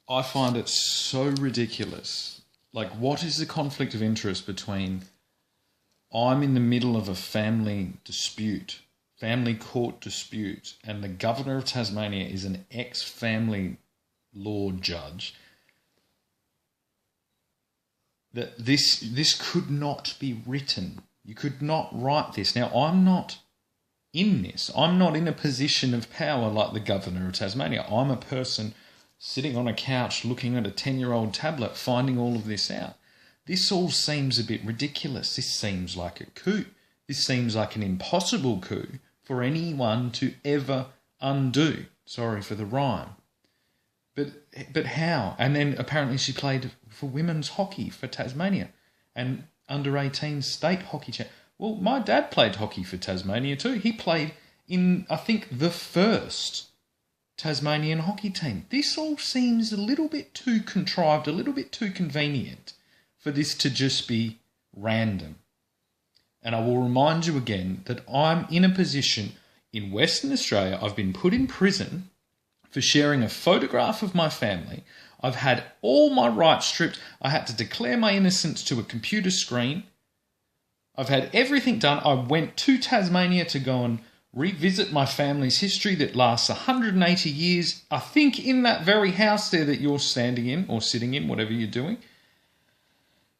I find it so ridiculous. Like, what is the conflict of interest between I'm in the middle of a family dispute, family court dispute, and the Governor of Tasmania is an ex-family law judge, that this could not be written. You could not write this. Now, I'm not in this. I'm not in a position of power like the Governor of Tasmania. I'm a person sitting on a couch looking at a 10-year-old tablet, finding all of this out. This all seems a bit ridiculous. This seems like a coup. This seems like an impossible coup for anyone to ever undo. Sorry for the rhyme. But how? And then apparently she played for women's hockey for Tasmania and under-18 state hockey. Well, my dad played hockey for Tasmania too. He played in, I think, the first Tasmanian hockey team. This all seems a little bit too contrived, a little bit too convenient for this to just be random. And I will remind you again that I'm in a position in Western Australia. I've been put in prison for sharing a photograph of my family. I've had all my rights stripped. I had to declare my innocence to a computer screen. I've had everything done. I went to Tasmania to go and revisit my family's history that lasts 180 years. I think in that very house there that you're standing in or sitting in, whatever you're doing,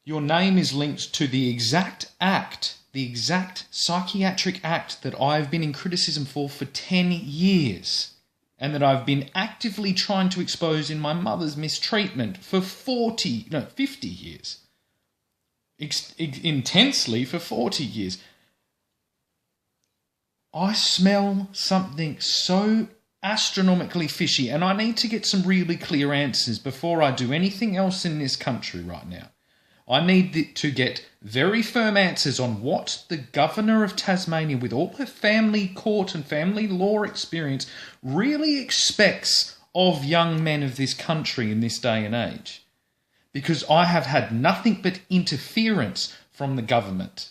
your name is linked to the exact act, the exact psychiatric act that I've been in criticism for 10 years. And that I've been actively trying to expose in my mother's mistreatment for 50 years. Intensely for 40 years. I smell something so astronomically fishy, and I need to get some really clear answers before I do anything else in this country right now. I need to get very firm answers on what the Governor of Tasmania, with all her family court and family law experience, really expects of young men of this country in this day and age. Because I have had nothing but interference from the government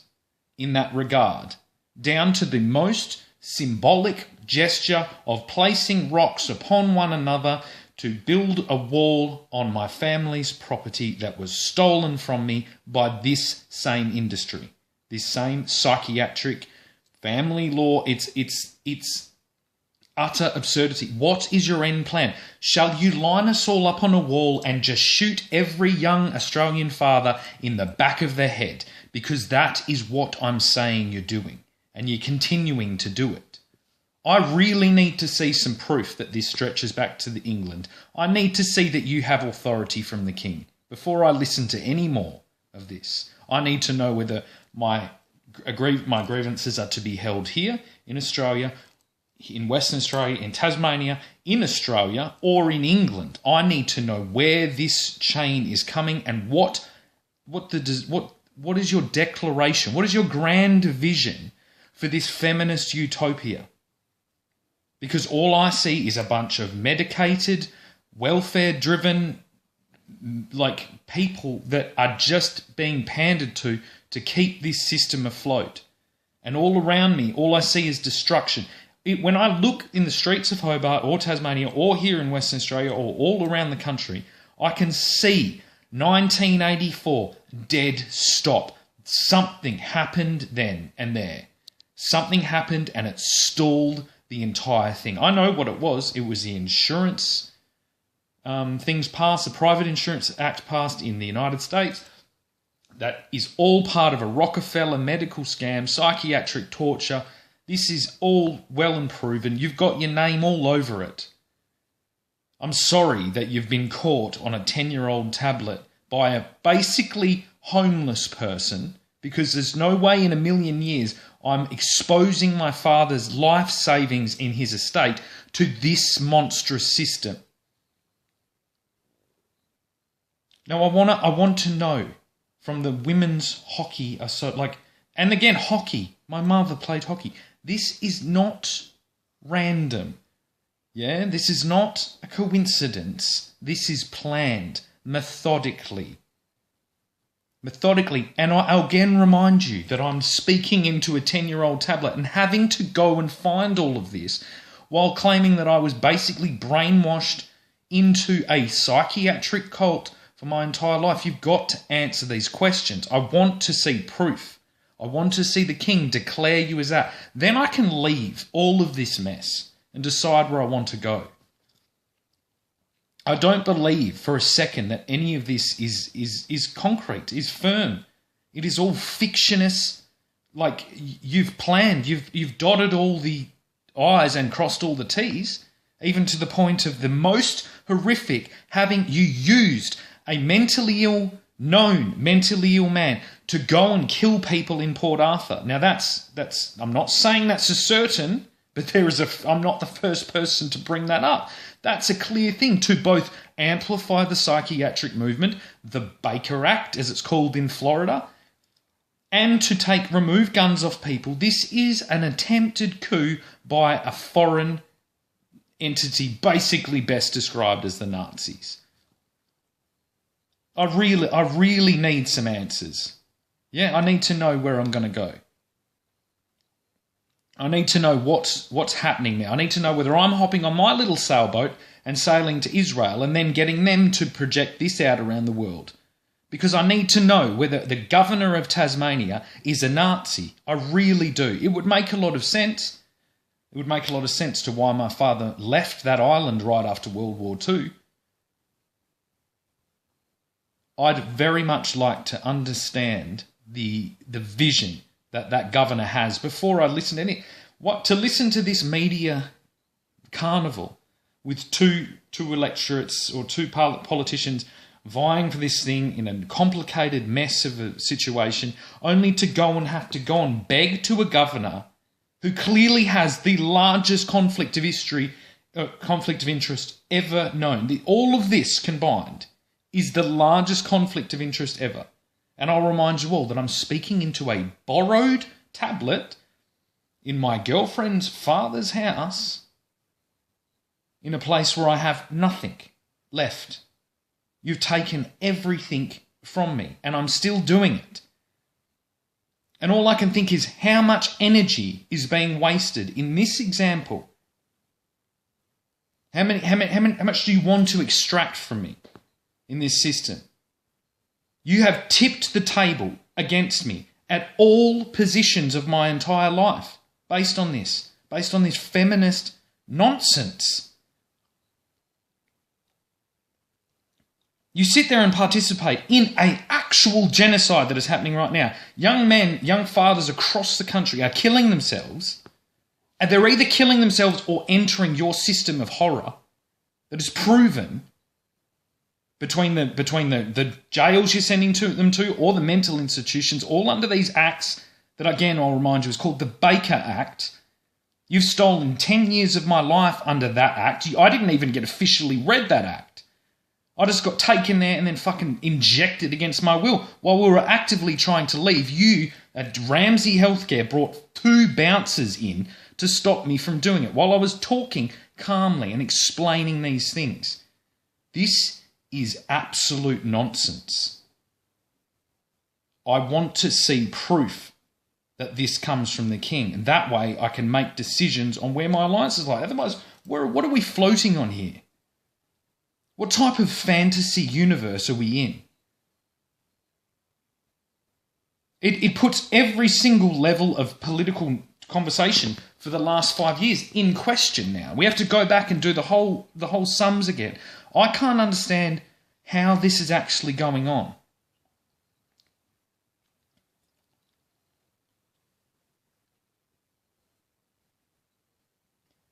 in that regard, down to the most symbolic gesture of placing rocks upon one another to build a wall on my family's property that was stolen from me by this same industry, this same psychiatric family law. It's utter absurdity. What is your end plan? Shall you line us all up on a wall and just shoot every young Australian father in the back of the head? Because that is what I'm saying you're doing, and you're continuing to do it. I really need to see some proof that this stretches back to England. I need to see that you have authority from the King before I listen to any more of this. I need to know whether my grievances are to be held here in Australia, in Western Australia, in Tasmania, in Australia, or in England. I need to know where this chain is coming and what is your declaration? What is your grand vision for this feminist utopia? Because all I see is a bunch of medicated, welfare-driven, people that are just being pandered to keep this system afloat. And all around me, all I see is destruction. When I look in the streets of Hobart or Tasmania or here in Western Australia or all around the country, I can see 1984, dead stop. Something happened then and there. Something happened and it stalled the entire thing. I know what it was. It was the insurance things passed, the Private Insurance Act passed in the United States. That is all part of a Rockefeller medical scam, psychiatric torture. This is all well and proven. You've got your name all over it. I'm sorry that you've been caught on a 10-year-old tablet by a basically homeless person, because there's no way in a million years I'm exposing my father's life savings in his estate to this monstrous system. Now I want to know from the women's hockey, and again, hockey. My mother played hockey. This is not random. Yeah, this is not a coincidence. This is planned methodically. And I'll again remind you that I'm speaking into a 10-year-old tablet and having to go and find all of this while claiming that I was basically brainwashed into a psychiatric cult for my entire life. You've got to answer these questions. I want to see proof. I want to see the king declare you as that. Then I can leave all of this mess and decide where I want to go. I don't believe for a second that any of this is concrete, is firm. It is all fictionist. Like you've planned, you've dotted all the I's and crossed all the T's, even to the point of the most horrific, having you used a known mentally ill man to go and kill people in Port Arthur. Now that's I'm not saying that's a certain, but I'm not the first person to bring that up. That's a clear thing to both amplify the psychiatric movement, the Baker Act, as it's called in Florida, and to remove guns off people. This is an attempted coup by a foreign entity, basically best described as the Nazis. I really need some answers. Yeah, I need to know where I'm going to go. I need to know what's happening now. I need to know whether I'm hopping on my little sailboat and sailing to Israel and then getting them to project this out around the world. Because I need to know whether the governor of Tasmania is a Nazi. I really do. It would make a lot of sense. It would make a lot of sense to why my father left that island right after World War II. I'd very much like to understand the vision that governor has before I listen to any. To listen to this media carnival with two electorates or two politicians vying for this thing in a complicated mess of a situation, only to have to go and beg to a governor who clearly has the largest conflict of interest ever known. All of this combined is the largest conflict of interest ever. And I'll remind you all that I'm speaking into a borrowed tablet in my girlfriend's father's house in a place where I have nothing left. You've taken everything from me, and I'm still doing it. And all I can think is how much energy is being wasted in this example. How much do you want to extract from me in this system? You have tipped the table against me at all positions of my entire life based on this feminist nonsense. You sit there and participate in an actual genocide that is happening right now. Young men, young fathers across the country are killing themselves, and they're either killing themselves or entering your system of horror that is proven between the jails you're sending them to or the mental institutions, all under these acts that, again, I'll remind you, is called the Baker Act. You've stolen 10 years of my life under that act. I didn't even get officially read that act. I just got taken there and then fucking injected against my will. While we were actively trying to leave, you at Ramsay Healthcare brought 2 bouncers in to stop me from doing it while I was talking calmly and explaining these things. This is absolute nonsense. I want to see proof that this comes from the king, and that way I can make decisions on where my alliances lie. Otherwise, what are we floating on here? What type of fantasy universe are we in? It puts every single level of political conversation for the last 5 years in question now. We have to go back and do the whole sums again. I can't understand how this is actually going on.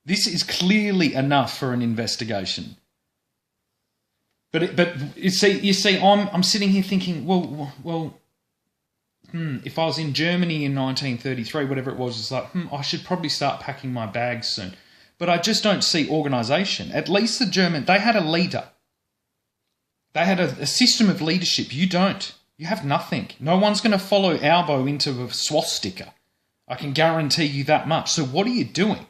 This is clearly enough for an investigation. But you see, I'm sitting here thinking, if I was in Germany in 1933, whatever it was, it's like, I should probably start packing my bags soon. But I just don't see organisation. At least the German, they had a leader. They had a system of leadership. You don't. You have nothing. No one's going to follow Albo into a swastika. I can guarantee you that much. So what are you doing?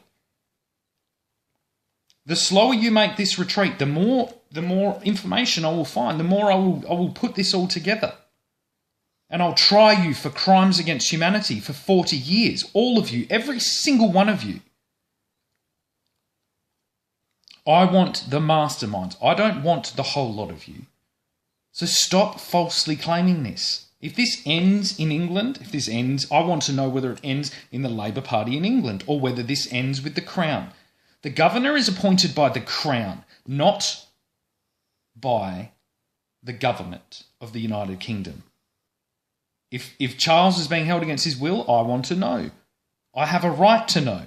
The slower you make this retreat, the more information I will find, the more I will put this all together. And I'll try you for crimes against humanity for 40 years. All of you, every single one of you. I want the masterminds. I don't want the whole lot of you. So stop falsely claiming this. If this ends in England, I want to know whether it ends in the Labour Party in England or whether this ends with the Crown. The governor is appointed by the Crown, not by the government of the United Kingdom. If Charles is being held against his will, I want to know. I have a right to know.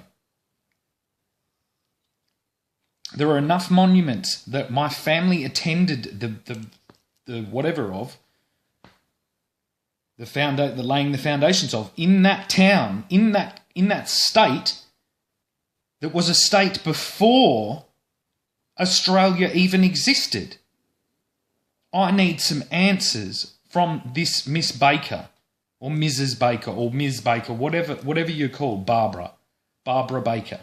There are enough monuments that my family attended the whatever of, the laying the foundations of, in that town, in that state, that was a state before Australia even existed. I need some answers from this Miss Baker, or Mrs. Baker, or Ms. Baker, whatever you call Barbara Baker.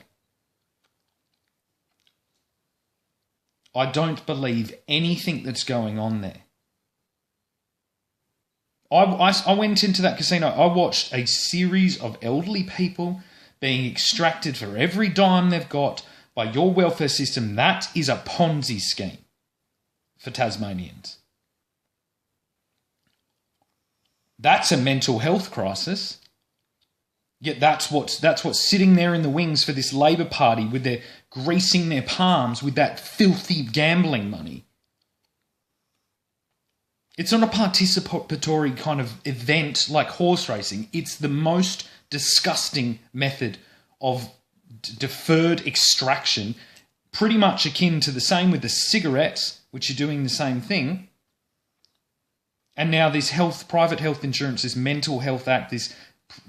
I don't believe anything that's going on there. I went into that casino. I watched a series of elderly people being extracted for every dime they've got by your welfare system. That is a Ponzi scheme for Tasmanians. That's a mental health crisis. Yet that's what's sitting there in the wings for this Labor Party, with their greasing their palms with that filthy gambling money. It's not a participatory kind of event like horse racing. It's the most disgusting method of deferred extraction, pretty much akin to the same with the cigarettes, which are doing the same thing. And now this private health insurance, this mental health act, this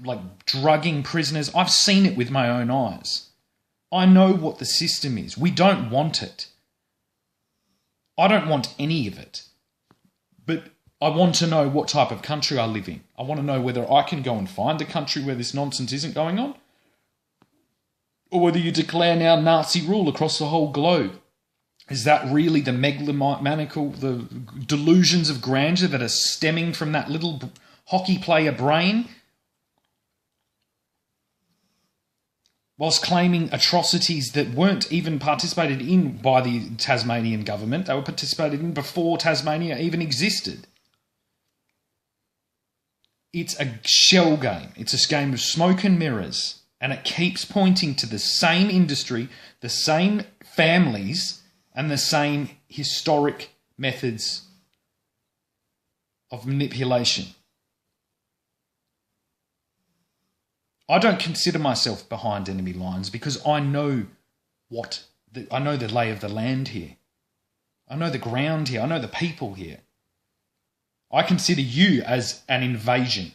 like drugging prisoners. I've seen it with my own eyes. I know what the system is. We don't want it. I don't want any of it. But I want to know what type of country I live in. I want to know whether I can go and find a country where this nonsense isn't going on, or whether you declare now Nazi rule across the whole globe. Is that really the megalomaniacal, the delusions of grandeur that are stemming from that little hockey player brain, whilst claiming atrocities that weren't even participated in by the Tasmanian government? They were participated in before Tasmania even existed. It's a shell game. It's a game of smoke and mirrors, and it keeps pointing to the same industry, the same families, and the same historic methods of manipulation. I don't consider myself behind enemy lines because I know I know the lay of the land here. I know the ground here. I know the people here. I consider you as an invasion.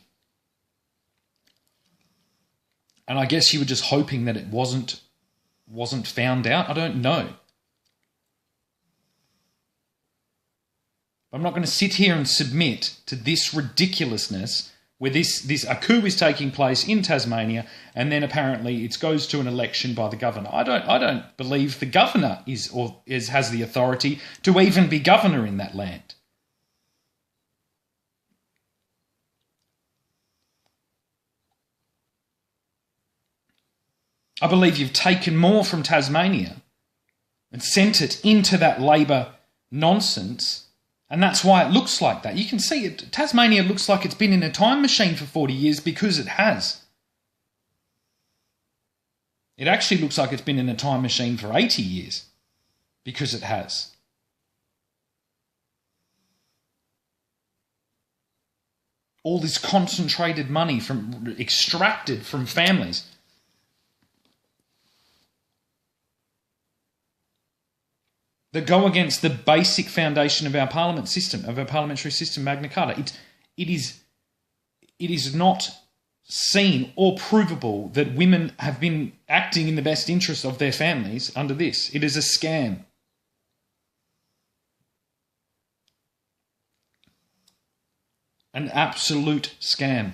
And I guess you were just hoping that it wasn't found out. I don't know. I'm not going to sit here and submit to this ridiculousn's where a coup is taking place in Tasmania, and then apparently it goes to an election by the governor. I don't believe the governor has the authority to even be governor in that land. I believe you've taken more from Tasmania and sent it into that Labor nonsense. And that's why it looks like that. You can see it. Tasmania looks like it's been in a time machine for 40 years because it has. It actually looks like it's been in a time machine for 80 years because it has. All this concentrated money extracted from families. That go against the basic foundation of our parliament system, of our parliamentary system, Magna Carta. It is not seen or provable that women have been acting in the best interest of their families under this. It is a scam. An absolute scam.